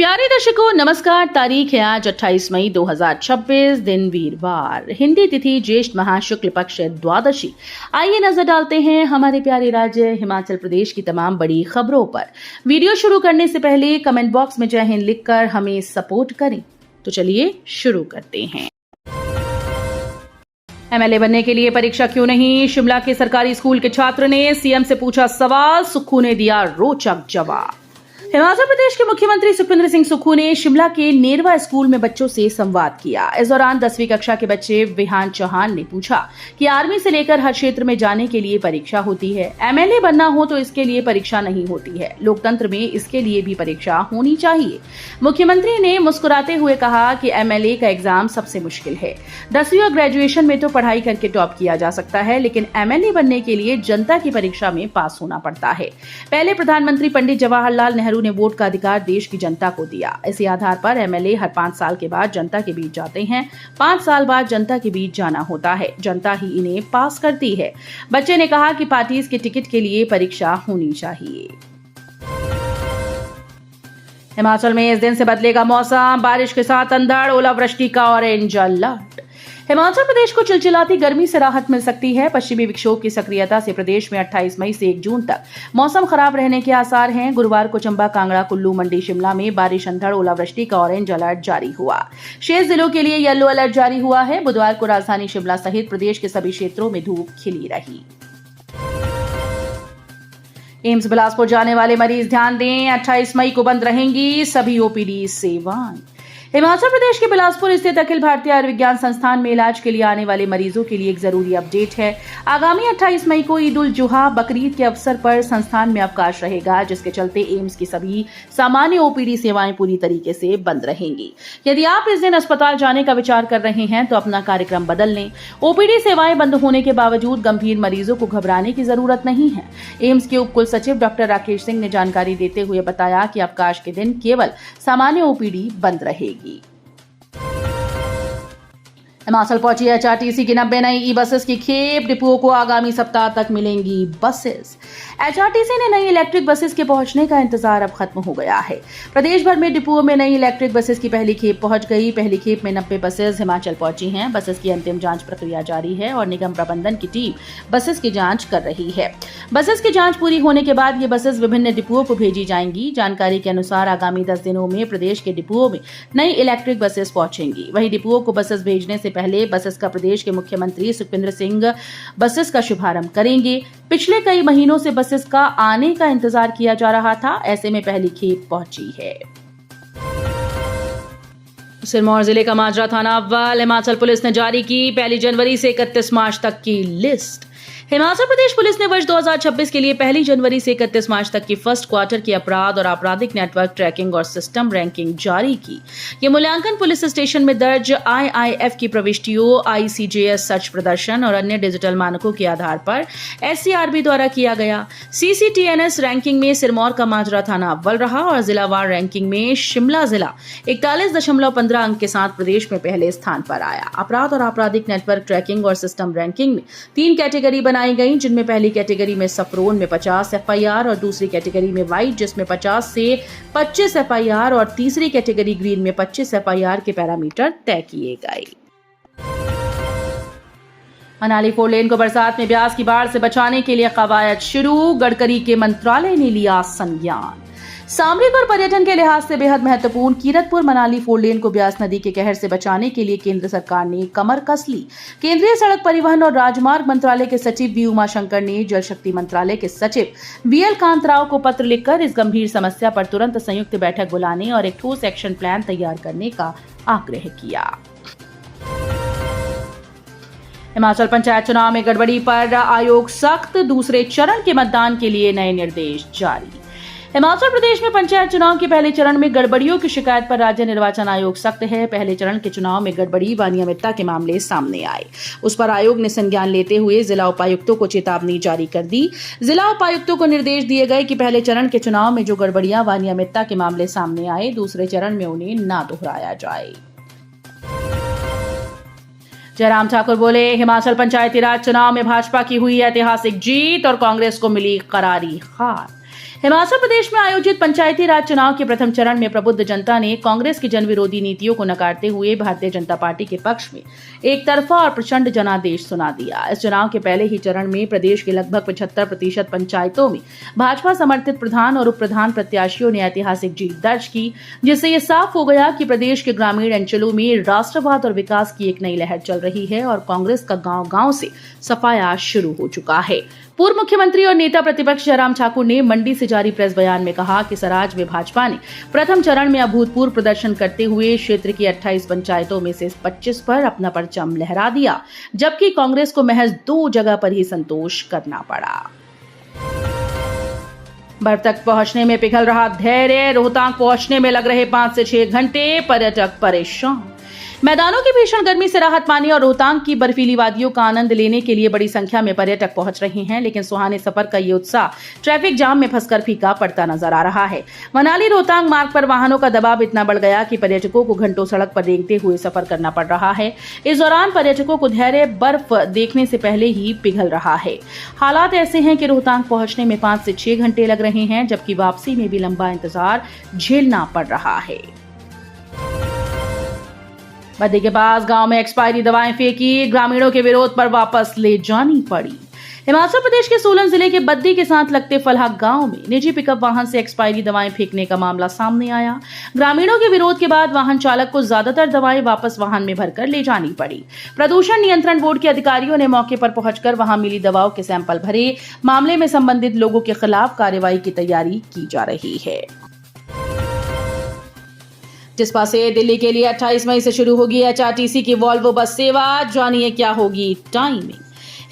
प्यारे दर्शकों नमस्कार। तारीख है आज 28 मई 2026, दिन वीरवार, हिंदी तिथि ज्येष्ठ माह शुक्ल पक्ष द्वादशी। आइए नजर डालते हैं हमारे प्यारे राज्य हिमाचल प्रदेश की तमाम बड़ी खबरों पर। वीडियो शुरू करने से पहले कमेंट बॉक्स में जय हिंद लिखकर हमें सपोर्ट करें। तो चलिए शुरू करते हैं। एमएलए बनने के लिए परीक्षा क्यों नहीं? शिमला के सरकारी स्कूल के छात्र ने सीएम से पूछा सवाल, सुक्खू ने दिया रोचक जवाब। हिमाचल प्रदेश के मुख्यमंत्री सुखविंदर सिंह सुक्खू ने शिमला के नेरवा स्कूल में बच्चों से संवाद किया। इस दौरान 10वीं कक्षा के बच्चे विहान चौहान ने पूछा कि आर्मी से लेकर हर क्षेत्र में जाने के लिए परीक्षा होती है, एमएलए बनना हो तो इसके लिए परीक्षा नहीं होती है, लोकतंत्र में इसके लिए भी परीक्षा होनी चाहिए। मुख्यमंत्री ने मुस्कुराते हुए कहा कि एमएलए का एग्जाम सबसे मुश्किल है। 10वीं और ग्रेजुएशन में तो पढ़ाई करके टॉप किया जा सकता है, लेकिन एमएलए बनने के लिए जनता की परीक्षा में पास होना पड़ता है। पहले प्रधानमंत्री पंडित जवाहरलाल नेहरू ने वोट का अधिकार देश की जनता को दिया। इसी आधार पर एमएलए हर 5 साल के बाद जनता के बीच जाते हैं। 5 साल बाद जनता के बीच जाना होता है, जनता ही इन्हें पास करती है। बच्चे ने कहा कि पार्टीज के टिकट के लिए परीक्षा होनी चाहिए। हिमाचल में इस दिन से बदलेगा मौसम, बारिश के साथ अंधड़, ओलावृष्टि का ऑरेंज अलर्ट। हिमाचल प्रदेश को चिलचिलाती गर्मी से राहत मिल सकती है। पश्चिमी विक्षोभ की सक्रियता से प्रदेश में 28 मई से 1 जून तक मौसम खराब रहने के आसार हैं। गुरुवार को चंबा, कांगड़ा, कुल्लू, मंडी, शिमला में बारिश, अंधड़, ओलावृष्टि का ऑरेंज अलर्ट जारी हुआ। शेष जिलों के लिए येलो अलर्ट जारी हुआ है। बुधवार को राजधानी शिमला सहित प्रदेश के सभी क्षेत्रों में धूप खिली रही। एम्स बिलासपुर जाने वाले मरीज ध्यान दें, 28 मई को बंद रहेंगी सभी ओपीडी सेवाएं। हिमाचल प्रदेश के बिलासपुर स्थित अखिल भारतीय आयुर्विज्ञान संस्थान में इलाज के लिए आने वाले मरीजों के लिए एक जरूरी अपडेट है। आगामी 28 मई को ईद उल जुहा बकरीद के अवसर पर संस्थान में अवकाश रहेगा, जिसके चलते एम्स की सभी सामान्य ओपीडी सेवाएं पूरी तरीके से बंद रहेंगी। यदि आप इस दिन अस्पताल जाने का विचार कर रहे हैं तो अपना कार्यक्रम बदल लें। ओपीडी सेवाएं बंद होने के बावजूद गंभीर मरीजों को घबराने की जरूरत नहीं है। एम्स के उप कुल सचिव डॉक्टर राकेश सिंह ने जानकारी देते हुए बताया कि अवकाश के दिन केवल सामान्य ओपीडी बंद रहेगी। हिमाचल पहुंची एचआरटीसी की 90 नई ई बसेस की खेप, डिपुओं को आगामी सप्ताह तक मिलेंगी बसेस। एचआरटीसी ने नई इलेक्ट्रिक बसेस के पहुंचने का इंतजार अब खत्म हो गया है। प्रदेश भर में डिपुओं में नई इलेक्ट्रिक बसेस की पहली खेप पहुंच गई। पहली खेप में 90 बसेस हिमाचल पहुंची हैं। बसेस की अंतिम जांच प्रक्रिया जारी है और निगम प्रबंधन की टीम बसेस की जांच कर रही है। बसेस की जांच पूरी होने के बाद ये बसेस विभिन्न डिपुओं को भेजी जाएंगी। जानकारी के अनुसार आगामी 10 दिनों में प्रदेश के डिपुओं में नई इलेक्ट्रिक बसेस पहुंचेंगी। वहीं डिपुओं को बसेस भेजने से पहले बसेस का प्रदेश के मुख्यमंत्री सुखविंदर सिंह बसेस का शुभारंभ करेंगे। पिछले कई महीनों से बसेस का आने का इंतजार किया जा रहा था, ऐसे में पहली खेप पहुंची है। सिरमौर जिले का माजरा थाना अव्वल। हिमाचल पुलिस ने जारी की 1 जनवरी से 31 मार्च तक की लिस्ट। हिमाचल प्रदेश पुलिस ने वर्ष 2026 के लिए 1 जनवरी से 31 मार्च तक की फर्स्ट क्वार्टर की अपराध और आपराधिक नेटवर्क ट्रैकिंग और सिस्टम रैंकिंग जारी की। ये मूल्यांकन पुलिस स्टेशन में दर्ज आईआईएफ की प्रविष्टियों, आईसीजेएस सर्च प्रदर्शन और अन्य डिजिटल मानकों के आधार पर एससीआरबी द्वारा किया गया। सीसीटीएनएस रैंकिंग में सिरमौर का माजरा थाना अव्वल रहा और जिलावार रैंकिंग में शिमला जिला 41.15 अंक के साथ प्रदेश में पहले स्थान पर आया। अपराध और आपराधिक नेटवर्क ट्रैकिंग और सिस्टम रैंकिंग में 3 कैटेगरी बनाई गई, जिनमें पहली कैटेगरी में सफरोन में 50 एफआईआर और दूसरी कैटेगरी में व्हाइट जिसमें 50 से 25 एफआईआर और तीसरी कैटेगरी ग्रीन में 25 एफआईआर के पैरामीटर तय किए गए। मनाली 4 लेन को बरसात में ब्यास की बाढ़ से बचाने के लिए कवायद शुरू, गडकरी के मंत्रालय ने लिया संज्ञान। सामरिक और पर्यटन के लिहाज से बेहद महत्वपूर्ण कीरतपुर मनाली 4 लेन को ब्यास नदी के कहर से बचाने के लिए केंद्र सरकार ने कमर कस ली। केंद्रीय सड़क परिवहन और राजमार्ग मंत्रालय के सचिव वी उमाशंकर ने जल शक्ति मंत्रालय के सचिव वीएल कांतराव को पत्र लिखकर इस गंभीर समस्या पर तुरंत संयुक्त बैठक बुलाने और एक ठोस एक्शन प्लान तैयार करने का आग्रह किया। हिमाचल पंचायत चुनाव में गड़बड़ी पर आयोग सख्त, दूसरे चरण के मतदान के लिए नए निर्देश जारी। हिमाचल प्रदेश में पंचायत चुनाव के पहले चरण में गड़बड़ियों की शिकायत पर राज्य निर्वाचन आयोग सख्त है। पहले चरण के चुनाव में गड़बड़ी व अनियमितता के मामले सामने आए, उस पर आयोग ने संज्ञान लेते हुए जिला उपायुक्तों को चेतावनी जारी कर दी। जिला उपायुक्तों को निर्देश दिए गए कि पहले चरण के चुनाव में जो गड़बड़ियां व अनियमितता के मामले सामने आए, दूसरे चरण में उन्हें न दोहराया जाए। जयराम ठाकुर बोले, हिमाचल पंचायती राज चुनाव में भाजपा की हुई ऐतिहासिक जीत और कांग्रेस को मिली करारी हार। हिमाचल प्रदेश में आयोजित पंचायती राज चुनाव के प्रथम चरण में प्रबुद्ध जनता ने कांग्रेस की जनविरोधी नीतियों को नकारते हुए भारतीय जनता पार्टी के पक्ष में एक तरफा और प्रचंड जनादेश सुना दिया। इस चुनाव के पहले ही चरण में प्रदेश के लगभग 75% पंचायतों में भाजपा समर्थित प्रधान और उप प्रधान प्रत्याशियों ने ऐतिहासिक जीत दर्ज की, जिससे ये साफ हो गया कि प्रदेश के ग्रामीण अंचलों में राष्ट्रवाद और विकास की एक नई लहर चल रही है और कांग्रेस का गांव-गांव से सफाया शुरू हो चुका है। पूर्व मुख्यमंत्री और नेता प्रतिपक्ष जयराम ठाकुर ने मंडी से जारी प्रेस बयान में कहा कि सराज में भाजपा ने प्रथम चरण में अभूतपूर्व प्रदर्शन करते हुए क्षेत्र की 28 पंचायतों में से 25 पर अपना परचम लहरा दिया, जबकि कांग्रेस को महज 2 जगह पर ही संतोष करना पड़ा। बर्फ तक पहुंचने में पिघल रहा धैर्य, रोहतांग पहुंचने में लग रहे 5 से 6 घंटे, पर्यटक परेशान। मैदानों की भीषण गर्मी से राहत पाने और रोहतांग की बर्फीली वादियों का आनंद लेने के लिए बड़ी संख्या में पर्यटक पहुंच रहे हैं, लेकिन सुहाने सफर का ये उत्साह ट्रैफिक जाम में फंसकर फीका पड़ता नजर आ रहा है। मनाली रोहतांग मार्ग पर वाहनों का दबाव इतना बढ़ गया कि पर्यटकों को घंटों सड़क पर रेंगते हुए सफर करना पड़ रहा है। इस दौरान पर्यटकों को धैर्य बर्फ देखने से पहले ही पिघल रहा है। हालात ऐसे हैं कि रोहतांग पहुंचने में 5 से 6 घंटे लग रहे हैं, जबकि वापसी में भी लंबा इंतजार झेलना पड़ रहा है। बद्दी के पास गांव में एक्सपायरी दवाएं फेंकी, ग्रामीणों के विरोध पर वापस ले जानी पड़ी। हिमाचल प्रदेश के सोलन जिले के बद्दी के साथ लगते फलहाक गांव में निजी पिकअप वाहन से एक्सपायरी दवाएं फेंकने का मामला सामने आया। ग्रामीणों के विरोध के बाद वाहन चालक को ज्यादातर दवाएं वापस वाहन में भरकर ले जानी पड़ी। प्रदूषण नियंत्रण बोर्ड के अधिकारियों ने मौके पर पहुंचकर वहां मिली दवाओं के सैंपल भरे। मामले में संबंधित लोगों के खिलाफ कार्रवाई की तैयारी की जा रही है। जिसपा से दिल्ली के लिए 28 मई से शुरू होगी HRTC की वॉल्वो बस सेवा, जानिए क्या होगी टाइमिंग।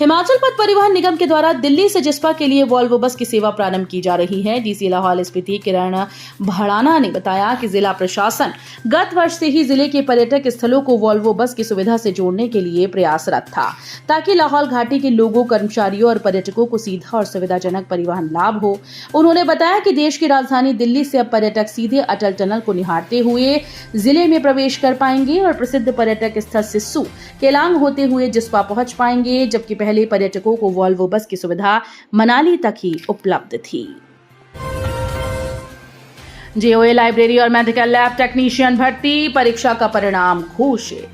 हिमाचल पथ परिवहन निगम के द्वारा दिल्ली से जिस्पा के लिए वॉल्वो बस की सेवा प्रारंभ की जा रही है। डीसी लाहौल स्पीति किरण भड़ाना ने बताया कि जिला प्रशासन गत वर्ष से ही जिले के पर्यटक स्थलों को वॉल्वो बस की सुविधा से जोड़ने के लिए प्रयासरत था, ताकि लाहौल घाटी के लोगों, कर्मचारियों और पर्यटकों को सीधा और सुविधाजनक परिवहन लाभ हो। उन्होंने बताया कि देश की राजधानी दिल्ली से अब पर्यटक सीधे अटल टनल को निहारते हुए जिले में प्रवेश कर पाएंगे और प्रसिद्ध पर्यटक स्थल सिस्सू केलांग होते हुए जिस्पा पहुंच पाएंगे, जबकि पहले पर्यटकों को वॉल्वो बस की सुविधा मनाली तक ही उपलब्ध थी। जेओए लाइब्रेरी और मेडिकल लैब टेक्नीशियन भर्ती, परीक्षा का परिणाम घोषित।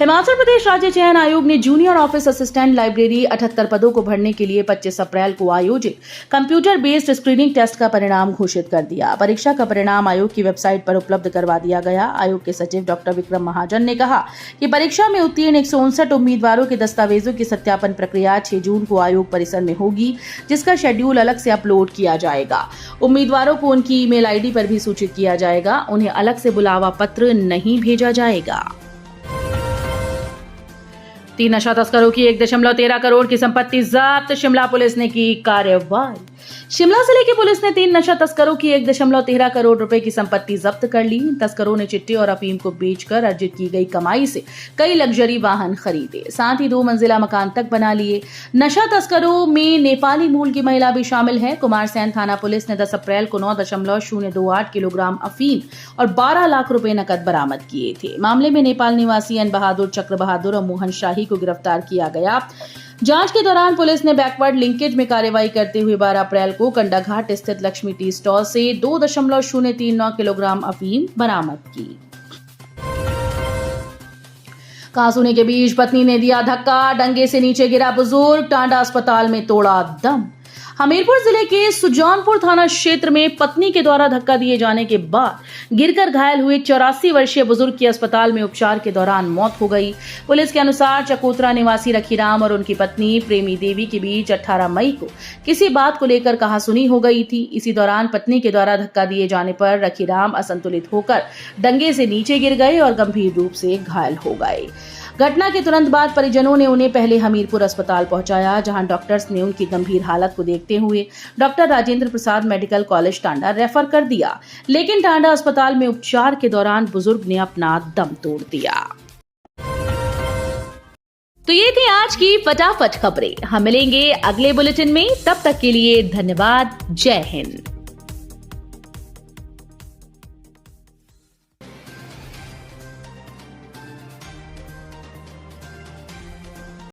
हिमाचल प्रदेश राज्य चयन आयोग ने जूनियर ऑफिस असिस्टेंट लाइब्रेरी 78 पदों को भरने के लिए 25 अप्रैल को आयोजित कंप्यूटर बेस्ड स्क्रीनिंग टेस्ट का परिणाम घोषित कर दिया। परीक्षा का परिणाम आयोग की वेबसाइट पर उपलब्ध करवा दिया गया। आयोग के सचिव डॉक्टर विक्रम महाजन ने कहा कि परीक्षा में उत्तीर्ण 159 उम्मीदवारों के दस्तावेजों की सत्यापन प्रक्रिया 6 जून को आयोग परिसर में होगी, जिसका शेड्यूल अलग से अपलोड किया जाएगा। उम्मीदवारों को उनकी ईमेल आईडी पर भी सूचित किया जाएगा। उन्हें अलग से बुलावा पत्र नहीं भेजा जाएगा। 3 नशा तस्करों की 1.13 करोड़ की संपत्ति जब्त, शिमला पुलिस ने की कार्रवाई। शिमला जिले की पुलिस ने 3 नशा तस्करों की 1.13 करोड़ रुपए की संपत्ति जब्त कर ली। तस्करों ने चिट्टे और अफीम को बेचकर अर्जित की गई कमाई से कई लग्जरी वाहन खरीदे, साथ ही 2 मंजिला मकान तक बना लिए। नशा तस्करों में नेपाली मूल की महिला भी शामिल है। कुमारसैन थाना पुलिस ने 10 अप्रैल को 9.028 किलोग्राम अफीम और 12 लाख रुपए नकद बरामद किए थे। मामले में नेपाल निवासी एन बहादुर, चक्र बहादुर और मोहन शाही को गिरफ्तार किया गया। जांच के दौरान पुलिस ने बैकवर्ड लिंकेज में कार्रवाई करते हुए 12 अप्रैल को कंडाघाट स्थित लक्ष्मी टी स्टॉल से 2.039 किलोग्राम अफीम बरामद की। कांसुने के बीच पत्नी ने दिया धक्का, डंगे से नीचे गिरा बुजुर्ग, टांडा अस्पताल में तोड़ा दम। हमीरपुर जिले के सुजानपुर थाना क्षेत्र में पत्नी के द्वारा धक्का दिए जाने के बाद गिरकर घायल हुए 84 वर्षीय बुजुर्ग की अस्पताल में उपचार के दौरान मौत हो गई। पुलिस के अनुसार चकोतरा निवासी रखीराम और उनकी पत्नी प्रेमी देवी के बीच 18 मई को किसी बात को लेकर कहासुनी हो गई थी। इसी दौरान पत्नी के द्वारा धक्का दिए जाने पर रखीराम असंतुलित होकर डंगे से नीचे गिर गए और गंभीर रूप से घायल हो गए। घटना के तुरंत बाद परिजनों ने उन्हें पहले हमीरपुर अस्पताल पहुंचाया, जहां डॉक्टर्स ने उनकी गंभीर हालत को देखते हुए doctor Rajendra Prasad medical college Tanda refer कर दिया, लेकिन टांडा अस्पताल में उपचार के दौरान बुजुर्ग ने अपना दम तोड़ दिया। तो ये थी आज की फटाफट खबरें। हम मिलेंगे अगले बुलेटिन में, तब तक के लिए धन्यवाद। जय हिंद।